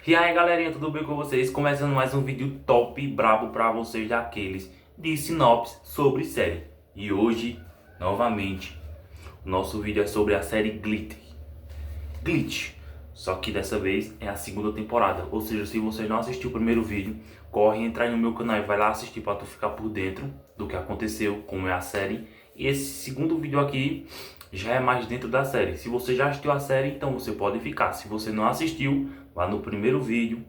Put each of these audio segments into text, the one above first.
E aí galerinha, tudo bem com vocês? Começando mais um vídeo top e brabo pra vocês daqueles de sinopse sobre série. E hoje, novamente, o nosso vídeo é sobre a série Glitch. Só que dessa vez é a segunda temporada. Ou seja, se você não assistiu o primeiro vídeo, corre, entra aí no meu canal e vai lá assistir pra tu ficar por dentro do que aconteceu, como é a série. E esse segundo vídeo aqui já é mais dentro da série. Se você já assistiu a série, então você pode ficar. Se você não assistiu, vá no primeiro vídeo,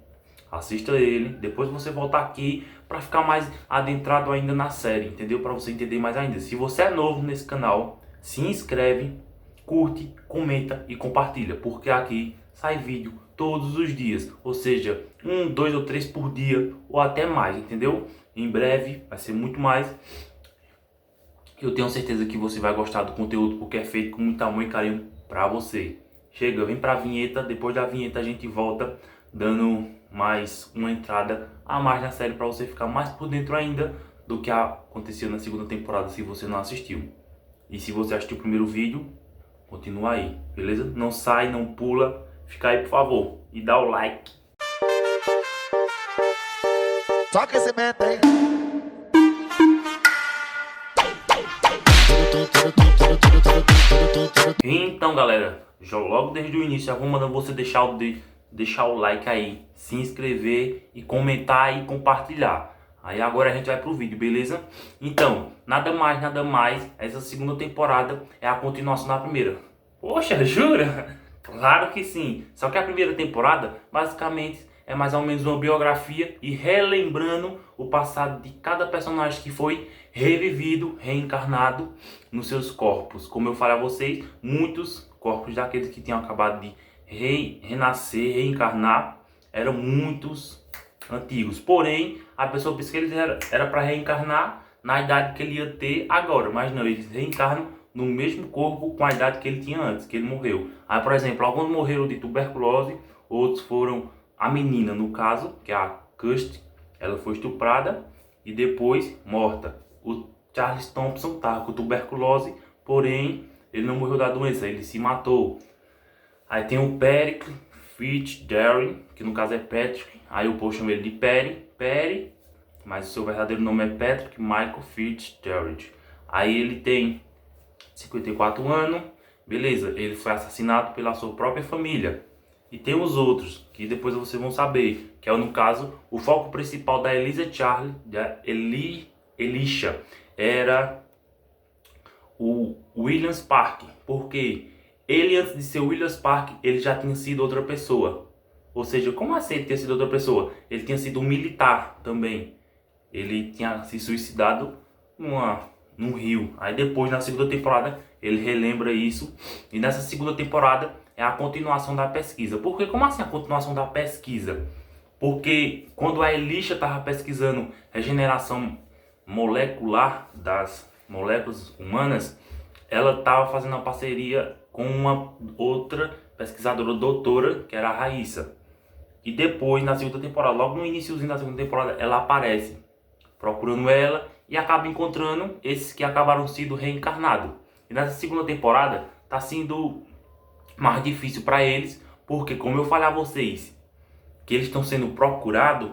assista ele, depois você volta aqui para ficar mais adentrado ainda na série, entendeu? Para você entender mais ainda. Se você é novo nesse canal, se inscreve, curte, comenta e compartilha, porque aqui sai vídeo todos os dias, ou seja, 1, 2 ou 3 por dia ou até mais, entendeu? Em breve vai ser muito mais. Eu tenho certeza que você vai gostar do conteúdo porque é feito com muito amor e carinho pra você. Chega, vem pra vinheta, depois da vinheta a gente volta dando mais uma entrada a mais na série pra você ficar mais por dentro ainda do que aconteceu na segunda temporada se você não assistiu. E se você assistiu o primeiro vídeo, continua aí, beleza? Não sai, não pula, fica aí por favor e dá o like. Só aquecimento, hein? Então galera, já logo desde o início já vou mandando você deixar o like aí, se inscrever e comentar e compartilhar. Aí agora a gente vai pro vídeo, beleza? Então, nada mais, essa segunda temporada é a continuação da primeira. Poxa, jura? Claro que sim. Só que a primeira temporada, basicamente, é mais ou menos uma biografia e relembrando o passado de cada personagem que foi revivido, reencarnado nos seus corpos. Como eu falei a vocês, muitos corpos daqueles que tinham acabado de renascer, reencarnar, eram muitos antigos. Porém, a pessoa pensa que eles era para reencarnar na idade que ele ia ter agora, mas não, eles reencarnam no mesmo corpo com a idade que ele tinha antes, que ele morreu. Aí, por exemplo, alguns morreram de tuberculose, outros foram a menina, no caso, que é a Kirsty, ela foi estuprada e depois morta. O Charles Thompson estava com tuberculose, porém ele não morreu da doença, ele se matou. Aí tem o Patrick Fitzgerald, que no caso é Patrick, aí o povo chama ele de Perry, mas o seu verdadeiro nome é Patrick Michael Fitzgerald. Aí ele tem 54 anos, beleza, ele foi assassinado pela sua própria família. E tem os outros, que depois vocês vão saber, que é no caso, o foco principal da Elisa Charlie, da Elisha, era o William Park, porque ele antes de ser o William Park, ele já tinha sido outra pessoa. Ou seja, como assim ele tinha sido outra pessoa? Ele tinha sido um militar também. Ele tinha se suicidado num rio. Aí depois, na segunda temporada, ele relembra isso. E nessa segunda temporada é a continuação da pesquisa. Porque como assim a continuação da pesquisa? Porque quando a Elisha estava pesquisando regeneração molecular das moléculas humanas, ela estava fazendo uma parceria com uma outra pesquisadora doutora, que era a Raíssa. E depois, na segunda temporada, logo no iniciozinho da segunda temporada, ela aparece procurando ela e acaba encontrando esses que acabaram sendo reencarnados. E nessa segunda temporada está sendo mais difícil para eles, porque como eu falei a vocês, que eles estão sendo procurados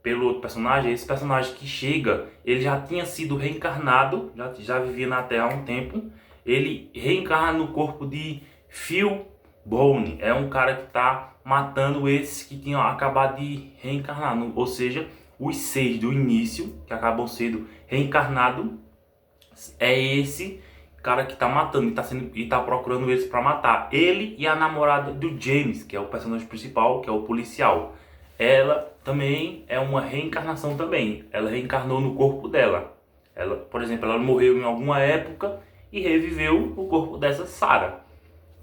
pelo outro personagem, esse personagem que chega, ele já tinha sido reencarnado, já vivia na Terra há um tempo, ele reencarna no corpo de Phil Bone, é um cara que está matando esses que tinham acabado de reencarnar, ou seja, os 6 do início, que acabam sendo reencarnados, é esse cara que tá matando e tá procurando eles para matar. Ele e a namorada do James, que é o personagem principal, que é o policial. Ela também é uma reencarnação também. Ela reencarnou no corpo dela. Ela, por exemplo, ela morreu em alguma época e reviveu o corpo dessa Sarah,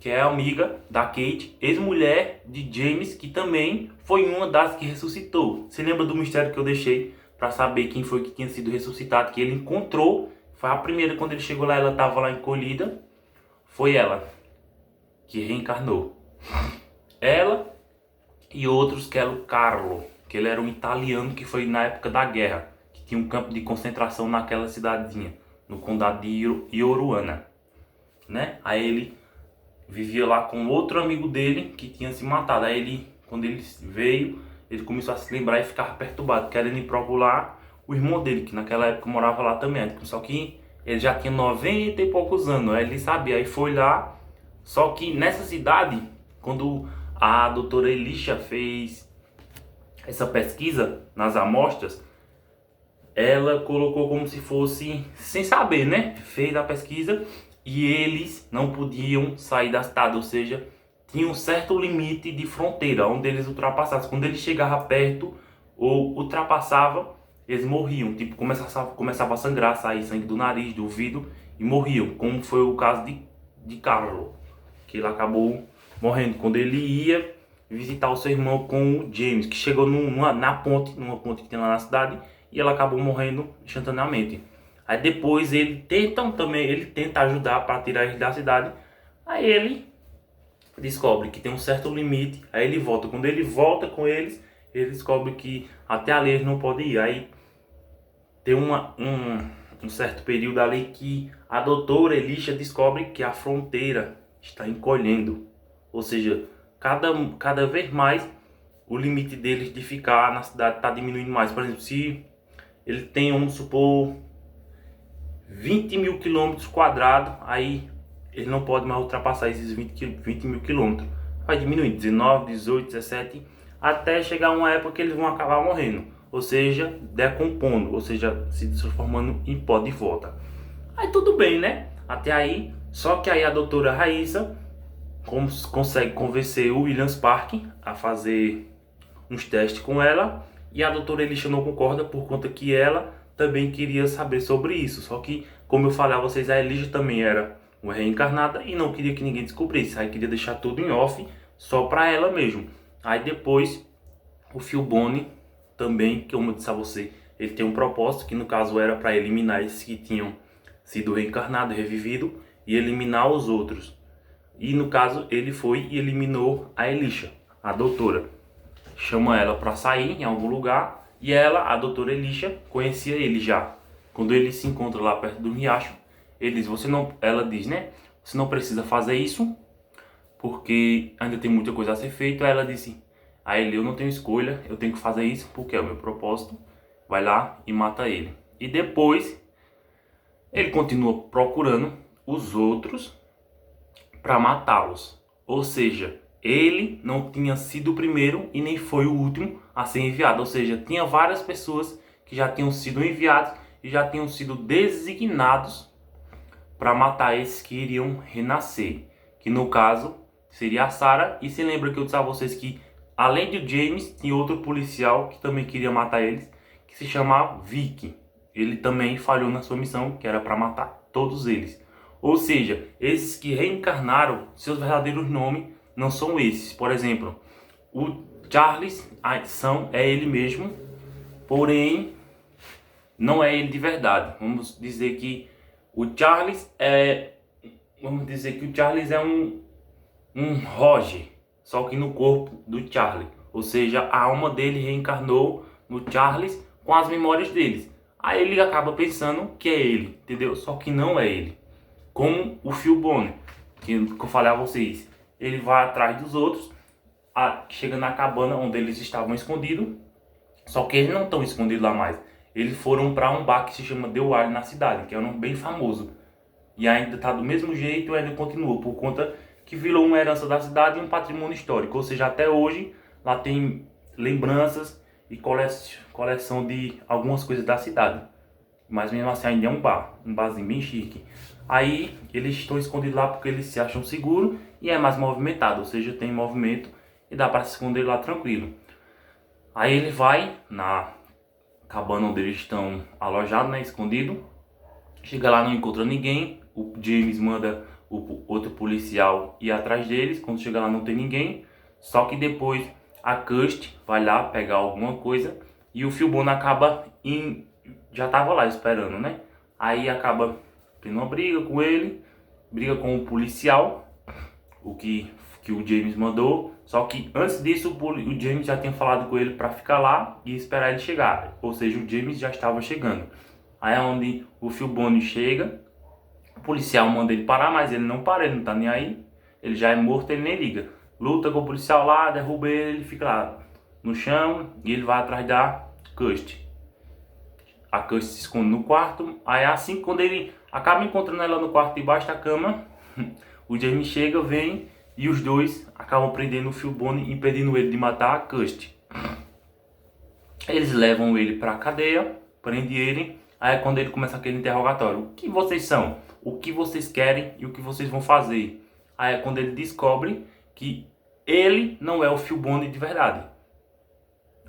que é amiga da Kate, ex-mulher de James, que também foi uma das que ressuscitou. Você lembra do mistério que eu deixei para saber quem foi que tinha sido ressuscitado, que ele encontrou? Foi a primeira, quando ele chegou lá, ela estava lá encolhida. Foi ela que reencarnou. Ela e outros, que era o Carlo, que ele era um italiano que foi na época da guerra, que tinha um campo de concentração naquela cidadezinha, no condado de Ioruana, né? Aí ele vivia lá com outro amigo dele que tinha se matado. Aí ele quando ele veio, ele começou a se lembrar e ficava perturbado, querendo ir procurar o irmão dele, que naquela época morava lá também. Só que ele já tinha 90 e poucos anos, aí ele sabia, aí foi lá. Só que nessa cidade, quando a doutora Elisha fez essa pesquisa nas amostras, ela colocou como se fosse, sem saber, né? Fez a pesquisa e eles não podiam sair da cidade, ou seja, tinha um certo limite de fronteira onde eles ultrapassassem. Quando eles chegavam perto ou ultrapassavam, eles morriam. Tipo, começava a sangrar, sair sangue do nariz, do ouvido e morriam. Como foi o caso de Carlos, que ele acabou morrendo quando ele ia visitar o seu irmão com o James, que chegou numa ponte que tem lá na cidade, e ela acabou morrendo instantaneamente. Aí depois ele tenta ajudar para tirar eles da cidade. Aí ele descobre que tem um certo limite, aí ele volta. Quando ele volta com eles, ele descobre que até ali eles não podem ir. Aí tem um certo período ali que a doutora Elisha descobre que a fronteira está encolhendo. Ou seja, cada vez mais o limite deles de ficar na cidade está diminuindo mais. Por exemplo, se ele tem, vamos supor, 20 mil quilômetros quadrados, aí ele não pode mais ultrapassar esses 20 mil quilômetros. Vai diminuindo, 19, 18, 17, até chegar uma época que eles vão acabar morrendo. Ou seja, decompondo, ou seja, se transformando em pó de volta. Aí tudo bem, né? Até aí, só que aí a doutora Raíssa consegue convencer o Williams Park a fazer uns testes com ela, e a doutora Elisha não concorda por conta que ela também queria saber sobre isso. Só que, como eu falei a vocês, a Elisha também era uma reencarnada e não queria que ninguém descobrisse. Aí queria deixar tudo em off, só para ela mesmo. Aí depois, o Phil Bone também, que como eu disse a você, ele tem um propósito, que no caso era para eliminar esses que tinham sido reencarnados, revivido, e eliminar os outros. E no caso, ele foi e eliminou a Elisha, a doutora. Chama ela para sair em algum lugar, e ela, a doutora Elisha, conhecia ele já. Quando ele se encontra lá perto do riacho, ela diz, né? Você não precisa fazer isso, porque ainda tem muita coisa a ser feita. Aí ela disse a ele: eu não tenho escolha, eu tenho que fazer isso porque é o meu propósito. Vai lá e mata ele. E depois ele continua procurando os outros para matá-los. Ou seja, ele não tinha sido o primeiro e nem foi o último a ser enviado. Ou seja, tinha várias pessoas que já tinham sido enviados e já tinham sido designados para matar esses que iriam renascer. Que no caso seria a Sarah. E se lembra que eu disse a vocês que além de James, tinha outro policial que também queria matar eles, que se chamava Vic. Ele também falhou na sua missão, que era para matar todos eles. Ou seja, esses que reencarnaram, seus verdadeiros nomes não são esses. Por exemplo, o Charles, a edição é ele mesmo, porém não é ele de verdade. Vamos dizer que o Charles é um Roger, só que no corpo do Charlie. Ou seja, a alma dele reencarnou no Charles com as memórias deles. Aí ele acaba pensando que é ele, entendeu? Só que não é ele. Como o Phil Bone, que eu falei a vocês, ele vai atrás dos outros, chega na cabana onde eles estavam escondidos, só que eles não estão escondidos lá mais. Eles foram para um bar que se chama The Wild na cidade, que é um bem famoso. E ainda está do mesmo jeito e ainda continua, por conta que virou uma herança da cidade e um patrimônio histórico. Ou seja, até hoje lá tem lembranças e coleção de algumas coisas da cidade. Mas mesmo assim ainda é um barzinho bem chique. Aí eles estão escondidos lá porque eles se acham seguros e é mais movimentado, ou seja, tem movimento e dá para se esconder lá tranquilo. Aí ele vai na cabana onde eles estão alojados, né, escondido. Chega lá, não encontra ninguém. O James manda o outro policial ir atrás deles. Quando chega lá não tem ninguém. Só que depois a Kirsty vai lá pegar alguma coisa e o Phil Bone acaba já tava lá esperando, né? Aí acaba tendo uma briga com ele, briga com o policial, o que o James mandou. Só que antes disso o James já tinha falado com ele para ficar lá e esperar ele chegar. Ou seja, o James já estava chegando. Aí é onde o Phil Bone chega, o policial manda ele parar, mas ele não para, ele não tá nem aí. Ele já é morto, ele nem liga. luta com o policial lá, derruba ele, ele fica lá no chão e ele vai atrás da Kirsty. A Kirsty se esconde no quarto, aí assim quando ele acaba encontrando ela no quarto debaixo da cama, o Jamie chega, vem e os dois acabam prendendo o Phil Bond e impedindo ele de matar a Kirsty. Eles levam ele pra cadeia, prendem ele, aí é quando ele começa aquele interrogatório. O que vocês são? O que vocês querem e o que vocês vão fazer? Aí é quando ele descobre que ele não é o Phil Bond de verdade.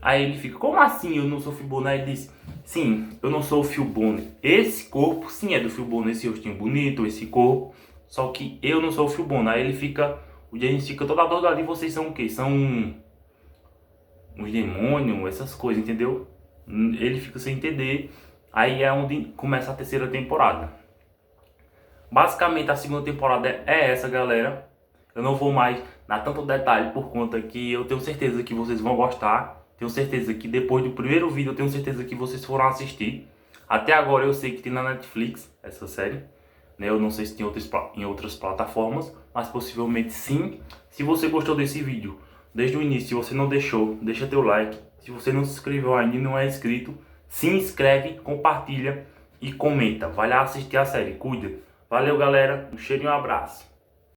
Aí ele fica, como assim eu não sou o Phil Bond? Aí ele diz, sim, eu não sou o Phil Bond. Esse corpo sim é do Phil Bond, esse rostinho bonito, esse corpo. Só que eu não sou o Phil Bond. Aí ele fica, o James fica todo adorado ali, vocês são o quê? São uns demônios, essas coisas, entendeu? Ele fica sem entender. Aí é onde começa a terceira temporada. Basicamente a segunda temporada é essa, galera. Eu não vou mais dar tanto detalhe por conta que eu tenho certeza que vocês vão gostar. Tenho certeza que depois do primeiro vídeo eu tenho certeza que vocês foram assistir. Até agora eu sei que tem na Netflix essa série, né? Eu não sei se tem em outras plataformas, mas possivelmente sim. Se você gostou desse vídeo desde o início, se você não deixou, deixa teu like. Se você não se inscreveu ainda e não é inscrito, se inscreve, compartilha e comenta. Vai lá assistir a série, cuida. Valeu, galera, um cheiro e um abraço.